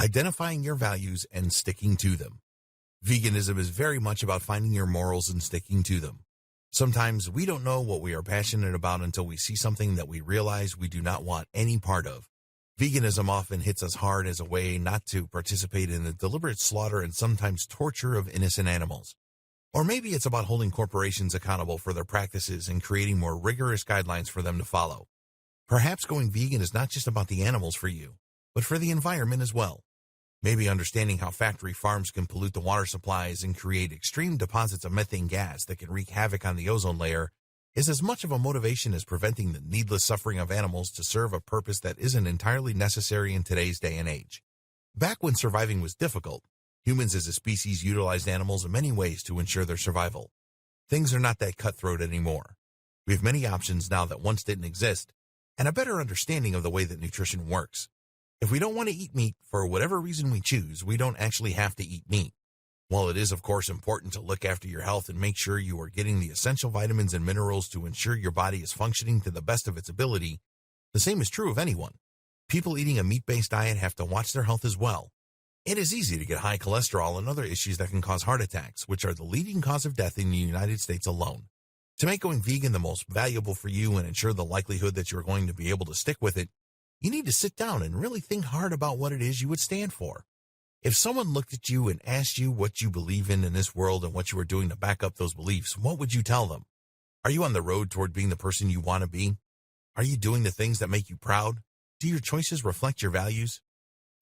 identifying your values and sticking to them. Veganism is very much about finding your morals and sticking to them. Sometimes we don't know what we are passionate about until we see something that we realize we do not want any part of. Veganism often hits us hard as a way not to participate in the deliberate slaughter and sometimes torture of innocent animals. Or maybe it's about holding corporations accountable for their practices and creating more rigorous guidelines for them to follow. Perhaps going vegan is not just about the animals for you, but for the environment as well. Maybe understanding how factory farms can pollute the water supplies and create extreme deposits of methane gas that can wreak havoc on the ozone layer is as much of a motivation as preventing the needless suffering of animals to serve a purpose that isn't entirely necessary in today's day and age. Back when surviving was difficult, humans as a species utilized animals in many ways to ensure their survival. Things are not that cutthroat anymore. We have many options now that once didn't exist, and a better understanding of the way that nutrition works. If we don't want to eat meat for whatever reason we choose, we don't actually have to eat meat. While it is, of course, important to look after your health and make sure you are getting the essential vitamins and minerals to ensure your body is functioning to the best of its ability, the same is true of anyone. People eating a meat-based diet have to watch their health as well. It is easy to get high cholesterol and other issues that can cause heart attacks, which are the leading cause of death in the United States alone. To make going vegan the most valuable for you and ensure the likelihood that you're going to be able to stick with it, you need to sit down and really think hard about what it is you would stand for. If someone looked at you and asked you what you believe in this world and what you are doing to back up those beliefs, what would you tell them? Are you on the road toward being the person you want to be? Are you doing the things that make you proud? Do your choices reflect your values?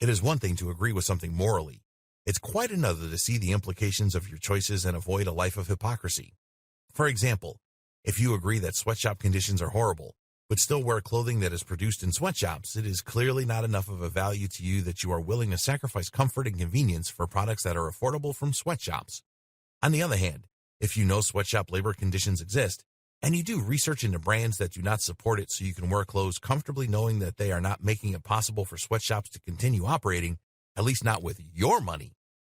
It is one thing to agree with something morally. It's quite another to see the implications of your choices and avoid a life of hypocrisy. For example, if you agree that sweatshop conditions are horrible, but still wear clothing that is produced in sweatshops, it is clearly not enough of a value to you that you are willing to sacrifice comfort and convenience for products that are affordable from sweatshops. On the other hand, if you know sweatshop labor conditions exist, and you do research into brands that do not support it so you can wear clothes comfortably knowing that they are not making it possible for sweatshops to continue operating, at least not with your money,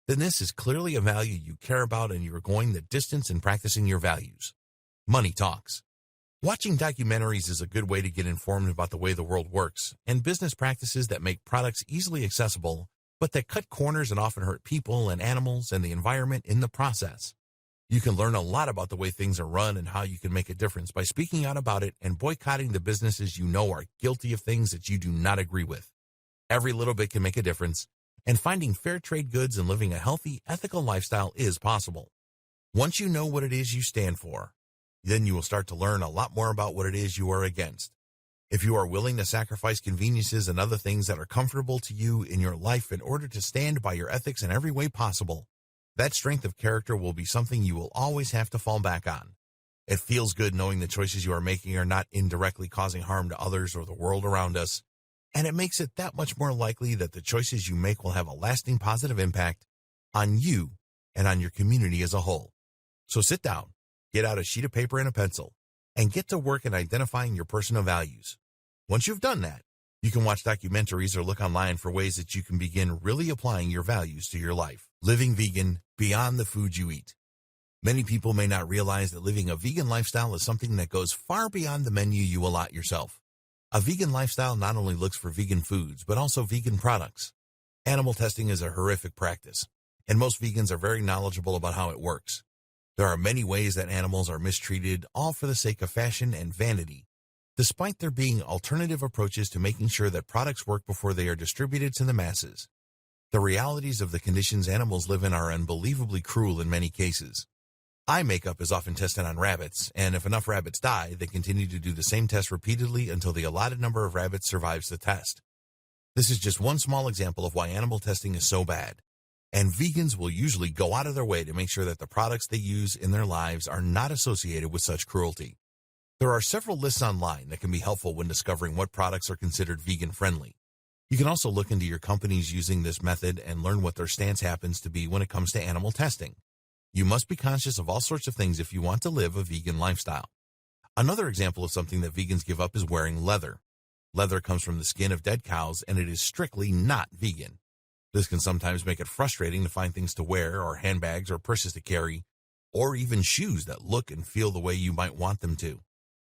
then this is clearly a value you care about and you are going the distance in practicing your values. Money talks. Watching documentaries is a good way to get informed about the way the world works and business practices that make products easily accessible, but that cut corners and often hurt people and animals and the environment in the process. You can learn a lot about the way things are run and how you can make a difference by speaking out about it and boycotting the businesses you know are guilty of things that you do not agree with. Every little bit can make a difference, and finding fair trade goods and living a healthy, ethical lifestyle is possible. Once you know what it is you stand for, then you will start to learn a lot more about what it is you are against. If you are willing to sacrifice conveniences and other things that are comfortable to you in your life in order to stand by your ethics in every way possible, that strength of character will be something you will always have to fall back on. It feels good knowing the choices you are making are not indirectly causing harm to others or the world around us, and it makes it that much more likely that the choices you make will have a lasting positive impact on you and on your community as a whole. So sit down, get out a sheet of paper and a pencil, and get to work in identifying your personal values. Once you've done that, you can watch documentaries or look online for ways that you can begin really applying your values to your life. Living vegan beyond the food you eat. Many people may not realize that living a vegan lifestyle is something that goes far beyond the menu you allot yourself. A vegan lifestyle not only looks for vegan foods, but also vegan products. Animal testing is a horrific practice, and most vegans are very knowledgeable about how it works. There are many ways that animals are mistreated, all for the sake of fashion and vanity, despite there being alternative approaches to making sure that products work before they are distributed to the masses. The realities of the conditions animals live in are unbelievably cruel in many cases. Eye makeup is often tested on rabbits, and if enough rabbits die, they continue to do the same test repeatedly until the allotted number of rabbits survives the test. This is just one small example of why animal testing is so bad, and vegans will usually go out of their way to make sure that the products they use in their lives are not associated with such cruelty. There are several lists online that can be helpful when discovering what products are considered vegan-friendly. You can also look into your companies using this method and learn what their stance happens to be when it comes to animal testing. You must be conscious of all sorts of things if you want to live a vegan lifestyle. Another example of something that vegans give up is wearing leather. Leather comes from the skin of dead cows, and it is strictly not vegan. This can sometimes make it frustrating to find things to wear, or handbags or purses to carry, or even shoes that look and feel the way you might want them to.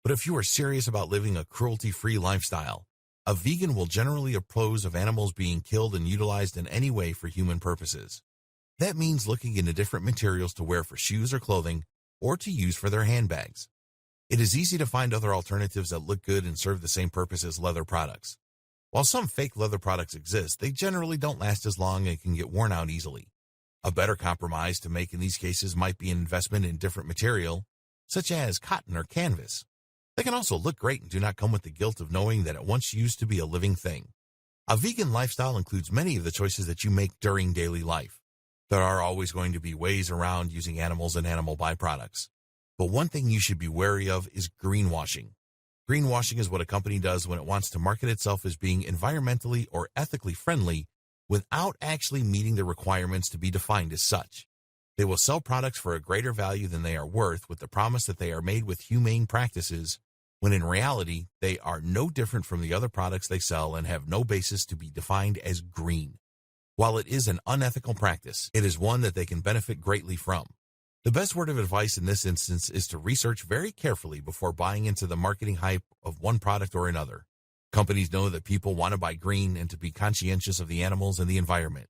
But if you are serious about living a cruelty-free lifestyle, A vegan will generally oppose of animals being killed and utilized in any way for human purposes. That means looking into different materials to wear for shoes or clothing, or to use for their handbags. It is easy to find other alternatives that look good and serve the same purpose as leather products. While some fake leather products exist, they generally don't last as long and can get worn out easily. A better compromise to make in these cases might be an investment in different material, such as cotton or canvas. They can also look great and do not come with the guilt of knowing that it once used to be a living thing. A vegan lifestyle includes many of the choices that you make during daily life. There are always going to be ways around using animals and animal byproducts. But one thing you should be wary of is greenwashing. Greenwashing is what a company does when it wants to market itself as being environmentally or ethically friendly without actually meeting the requirements to be defined as such. They will sell products for a greater value than they are worth with the promise that they are made with humane practices, when in reality, they are no different from the other products they sell and have no basis to be defined as green. While it is an unethical practice, it is one that they can benefit greatly from. The best word of advice in this instance is to research very carefully before buying into the marketing hype of one product or another. Companies know that people want to buy green and to be conscientious of the animals and the environment.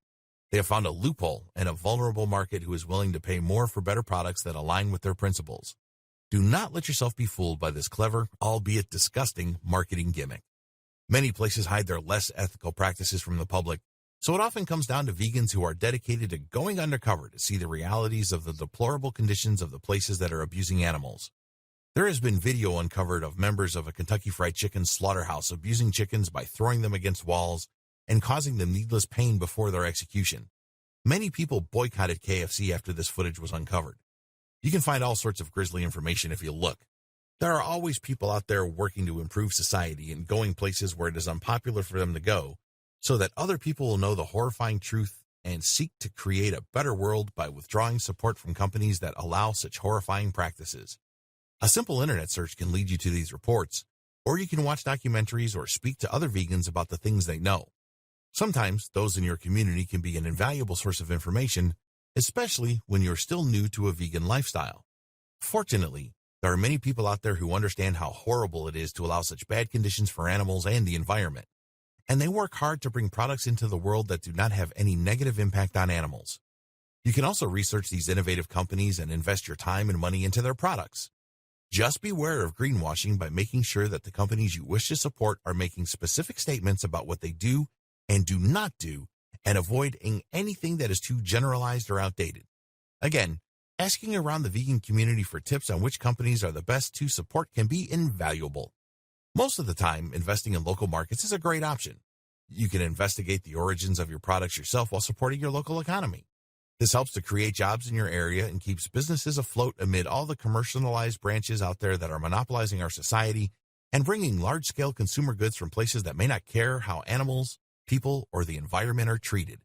They have found a loophole and a vulnerable market who is willing to pay more for better products that align with their principles. Do not let yourself be fooled by this clever, albeit disgusting, marketing gimmick. Many places hide their less ethical practices from the public, so it often comes down to vegans who are dedicated to going undercover to see the realities of the deplorable conditions of the places that are abusing animals. There has been video uncovered of members of a Kentucky Fried Chicken slaughterhouse abusing chickens by throwing them against walls and causing them needless pain before their execution. Many people boycotted KFC after this footage was uncovered. You can find all sorts of grisly information if you look. There are always people out there working to improve society and going places where it is unpopular for them to go, so that other people will know the horrifying truth and seek to create a better world by withdrawing support from companies that allow such horrifying practices. A simple internet search can lead you to these reports, or you can watch documentaries or speak to other vegans about the things they know. Sometimes those in your community can be an invaluable source of information, especially when you're still new to a vegan lifestyle. Fortunately, there are many people out there who understand how horrible it is to allow such bad conditions for animals and the environment, and they work hard to bring products into the world that do not have any negative impact on animals. You can also research these innovative companies and invest your time and money into their products. Just beware of greenwashing by making sure that the companies you wish to support are making specific statements about what they do and do not do, and avoiding anything that is too generalized or outdated. Again, asking around the vegan community for tips on which companies are the best to support can be invaluable. Most of the time, investing in local markets is a great option. You can investigate the origins of your products yourself while supporting your local economy. This helps to create jobs in your area and keeps businesses afloat amid all the commercialized branches out there that are monopolizing our society and bringing large-scale consumer goods from places that may not care how animals, people, or the environment are treated.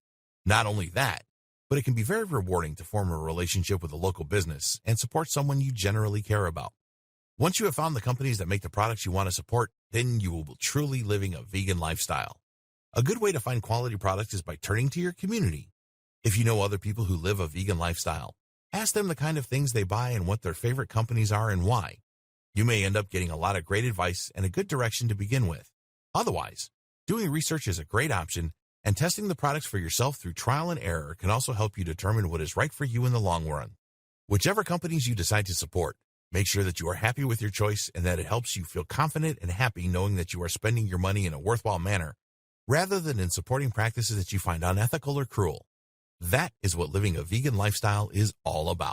Not only that, but it can be very rewarding to form a relationship with a local business and support someone you generally care about. Once you have found the companies that make the products you want to support, then you will be truly living a vegan lifestyle. A good way to find quality products is by turning to your community. If you know other people who live a vegan lifestyle, ask them the kind of things they buy and what their favorite companies are and why. You may end up getting a lot of great advice and a good direction to begin with. Otherwise, doing research is a great option, and testing the products for yourself through trial and error can also help you determine what is right for you in the long run. Whichever companies you decide to support, make sure that you are happy with your choice and that it helps you feel confident and happy knowing that you are spending your money in a worthwhile manner, rather than in supporting practices that you find unethical or cruel. That is what living a vegan lifestyle is all about.